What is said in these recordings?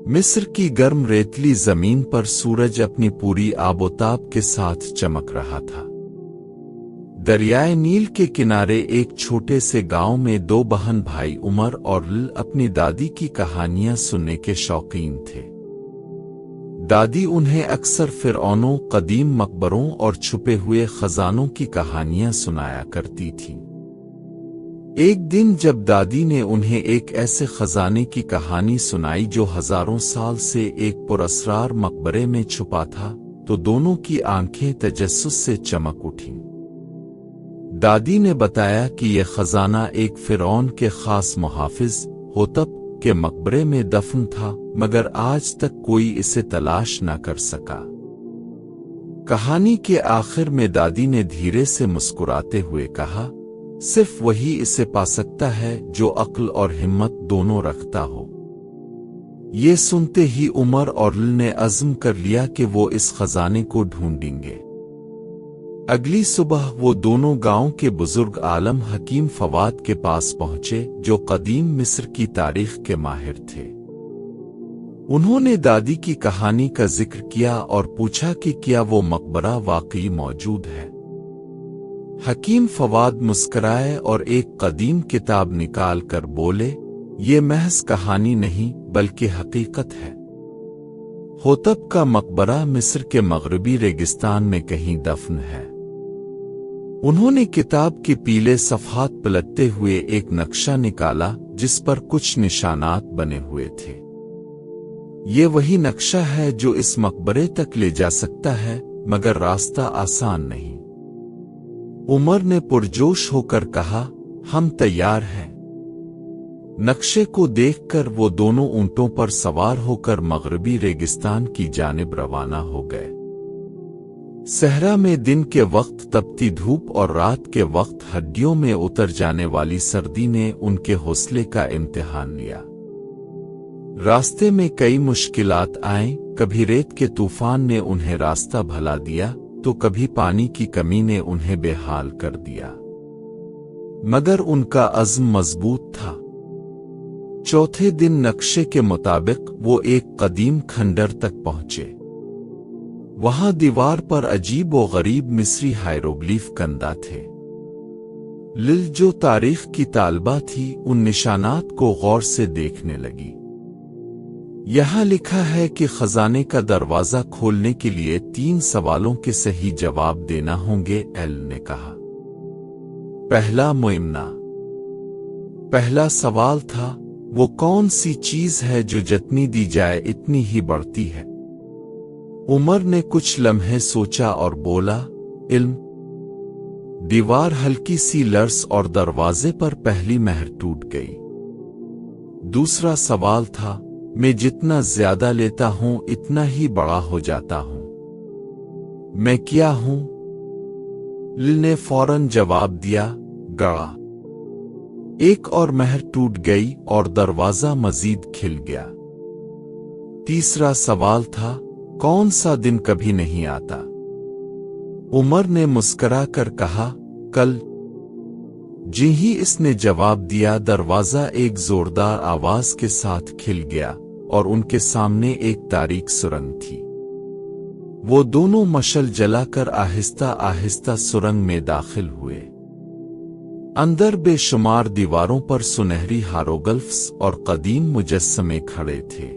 मिस्र की गर्म रेतली जमीन पर सूरज अपनी पूरी आबोताब के साथ चमक रहा था। दरियाए नील के किनारे एक छोटे से गांव में दो बहन भाई उमर और लिल अपनी दादी की कहानियां सुनने के शौकीन थे। दादी उन्हें अक्सर फिरौनों, कदीम मकबरों और छुपे हुए खजानों की कहानियां सुनाया करती थीं। एक दिन जब दादी ने उन्हें एक ऐसे खजाने की कहानी सुनाई जो हजारों साल से एक पुरअसरार मकबरे में छुपा था, तो दोनों की आंखें तजस्सुस से चमक उठीं। दादी ने बताया कि यह खजाना एक फिरौन के खास मुहाफिज होतब के मकबरे में दफन था, मगर आज तक कोई इसे तलाश न कर सका। कहानी के आखिर में दादी ने धीरे से मुस्कुराते हुए कहा, सिर्फ वही इसे पा सकता है जो अक्ल और हिम्मत दोनों रखता हो। ये सुनते ही उमर और लिल ने अज़्म कर लिया कि वो इस खजाने को ढूंढेंगे। अगली सुबह वो दोनों गांव के बुजुर्ग आलम हकीम फवाद के पास पहुंचे, जो कदीम मिस्र की तारीख के माहिर थे। उन्होंने दादी की कहानी का जिक्र किया और पूछा कि क्या वो मकबरा वाकई मौजूद है। हकीम फवाद मुस्कराए और एक कदीम किताब निकाल कर बोले, ये महज कहानी नहीं बल्कि हकीकत है। होतब का मकबरा मिस्र के मगरबी रेगिस्तान में कहीं दफन है। उन्होंने किताब के पीले सफ़हात पलटते हुए एक नक्शा निकाला जिस पर कुछ निशानात बने हुए थे। ये वही नक्शा है जो इस मकबरे तक ले जा सकता है, मगर रास्ता आसान नहीं। उमर ने पुरजोश होकर कहा, हम तैयार हैं। नक्शे को देखकर वो दोनों ऊंटों पर सवार होकर मगरबी रेगिस्तान की जानिब रवाना हो गए। सहरा में दिन के वक्त तपती धूप और रात के वक्त हड्डियों में उतर जाने वाली सर्दी ने उनके हौसले का इम्तिहान लिया। रास्ते में कई मुश्किलात आईं, कभी रेत के तूफान ने उन्हें रास्ता भुला दिया, तो कभी पानी की कमी ने उन्हें बेहाल कर दिया, मगर उनका अज़्म मजबूत था। चौथे दिन नक्शे के मुताबिक वो एक कदीम खंडर तक पहुंचे। वहां दीवार पर अजीब व गरीब मिस्री हायरोग्लिफ कंदा थे। लिल, जो तारीख की तालिबा थी, उन निशानात को गौर से देखने लगी। यहाँ लिखा है कि खजाने का दरवाजा खोलने के लिए 3 सवालों के सही जवाब देना होंगे, एल ने कहा। पहला मुइमना। पहला सवाल था, वो कौन सी चीज है जो जितनी दी जाए इतनी ही बढ़ती है। उमर ने कुछ लम्हे सोचा और बोला, इल्म। दीवार हल्की सी लर्स और दरवाजे पर पहली महर टूट गई। दूसरा सवाल था, मैं जितना ज्यादा लेता हूं इतना ही बड़ा हो जाता हूं। मैं क्या हूं? लिल ने फौरन जवाब दिया, गड़ा। एक और महर टूट गई और दरवाजा मजीद खिल गया। तीसरा सवाल था, कौन सा दिन कभी नहीं आता? उमर ने मुस्करा कर कहा, कल। जी ही इसने जवाब दिया, दरवाजा एक जोरदार आवाज के साथ खिल गया और उनके सामने एक तारीक सुरंग थी। वो दोनों मशल जलाकर आहिस्ता आहिस्ता सुरंग में दाखिल हुए। अंदर बेशुमार दीवारों पर सुनहरी हारोगल्फ्स और कदीम मुजस्समे खड़े थे।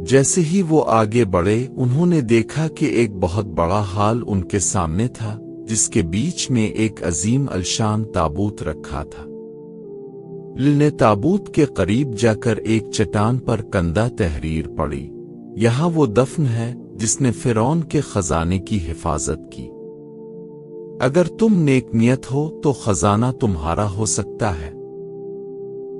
जैसे ही वो आगे बढ़े, उन्होंने देखा कि एक बहुत बड़ा हाल उनके सामने था, जिसके बीच में एक अजीम अलशान ताबूत रखा था। लिल ने ताबूत के करीब जाकर एक चट्टान पर कंदा तहरीर पढ़ी, यहाँ वो दफन है जिसने फिरौन के खजाने की हिफाजत की। अगर तुम नेक नियत हो तो खजाना तुम्हारा हो सकता है।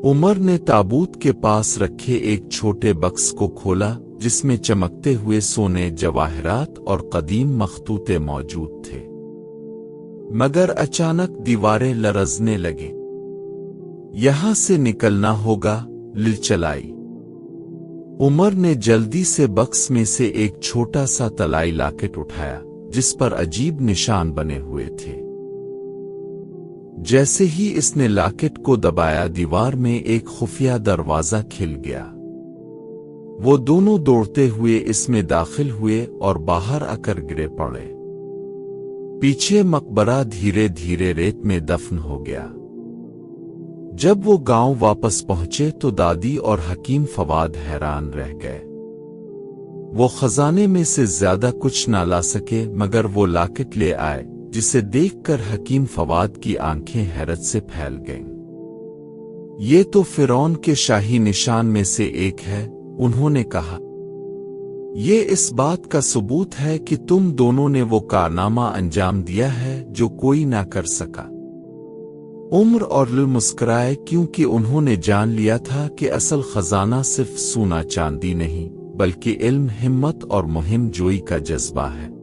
उमर ने ताबूत के पास रखे एक छोटे बक्स को खोला, जिसमें चमकते हुए सोने, जवाहरात और कदीम मखतूते मौजूद थे। मगर अचानक दीवारें लरजने लगी। यहां से निकलना होगा, लिल चलाई। उमर ने जल्दी से बक्स में से एक छोटा सा तलाई लॉकेट उठाया, जिस पर अजीब निशान बने हुए थे। जैसे ही इसने लॉकेट को दबाया, दीवार में एक खुफिया दरवाजा खिल गया। وہ دونوں دوڑتے ہوئے اس میں داخل ہوئے اور باہر آ کر گرے پڑے۔ پیچھے مقبرہ دھیرے دھیرے ریت میں دفن ہو گیا۔ جب وہ گاؤں واپس پہنچے تو دادی اور حکیم فواد حیران رہ گئے۔ وہ خزانے میں سے زیادہ کچھ نہ لا سکے مگر وہ لاکٹ لے آئے، جسے دیکھ کر حکیم فواد کی آنکھیں حیرت سے پھیل گئیں۔ یہ تو فرعون کے شاہی نشان میں سے ایک ہے، انہوں نے کہا۔ یہ اس بات کا ثبوت ہے کہ تم دونوں نے وہ کارنامہ انجام دیا ہے جو کوئی نہ کر سکا۔ عمر اور لل مسکرائے کیونکہ انہوں نے جان لیا تھا کہ اصل خزانہ صرف سونا چاندی نہیں بلکہ علم، ہمت اور مہم جوئی کا جذبہ ہے۔